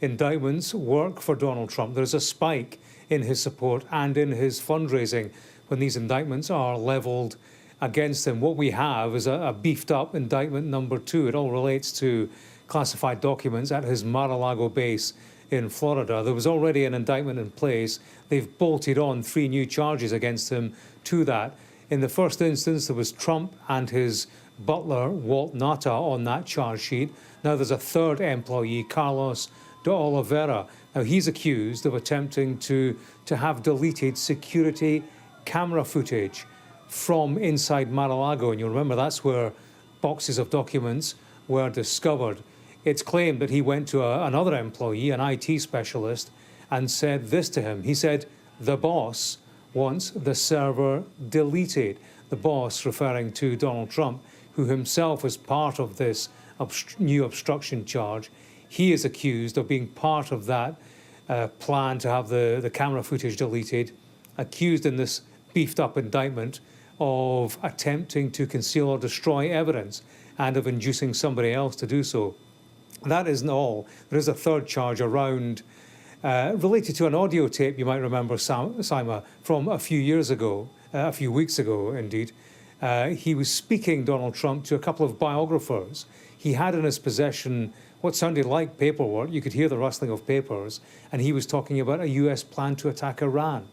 indictments work for Donald Trump. There's a spike in his support and in his fundraising when these indictments are levelled against him. What we have is a beefed up indictment number 2. It all relates to classified documents at his Mar-a-Lago base in Florida. There was already an indictment in place. They've bolted on 3 new charges against him to that. In the first instance, there was Trump and his butler, Walt Nata, on that charge sheet. Now there's a third employee, Carlos de Oliveira. Now he's accused of attempting to have deleted security camera footage from inside Mar-a-Lago. And you'll remember that's where boxes of documents were discovered. It's claimed that he went to another employee, an IT specialist, and said this to him. He said, "The boss wants the server deleted." The boss referring to Donald Trump, who himself was part of this new obstruction charge. He is accused of being part of that plan to have the camera footage deleted, accused in this beefed up indictment of attempting to conceal or destroy evidence and of inducing somebody else to do so. That isn't all. There is a third charge around related to an audio tape, you might remember, Sima, from a few years ago, a few weeks ago, indeed. He was speaking, Donald Trump, to a couple of biographers. He had in his possession what sounded like paperwork. You could hear the rustling of papers. And he was talking about a US plan to attack Iran,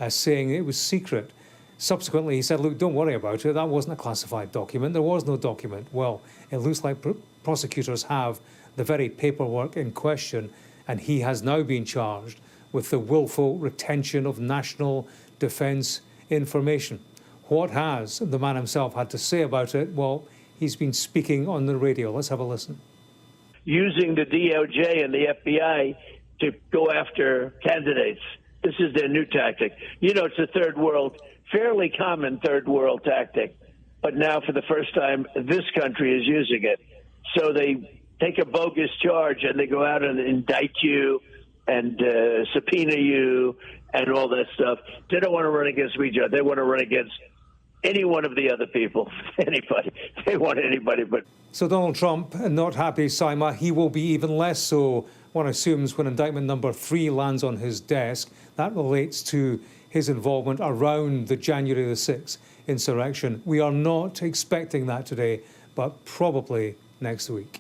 saying it was secret. Subsequently, he said, look, don't worry about it. That wasn't a classified document. There was no document. Well, it looks like prosecutors have the very paperwork in question, and he has now been charged with the willful retention of national defence information. What has the man himself had to say about it? Well, he's been speaking on the radio. Let's have a listen. Using the DOJ and the FBI to go after candidates. This is their new tactic. You know, it's a third world, fairly common third world tactic. But now, for the first time, this country is using it. So they take a bogus charge and they go out and indict you and subpoena you and all that stuff. They don't want to run against me, John. They want to run against any one of the other people, anybody. They want anybody but. So Donald Trump, not happy, Sima. He will be even less so, one assumes, when indictment number 3 lands on his desk. That relates to his involvement around the January the 6th insurrection. We are not expecting that today, but probably next week.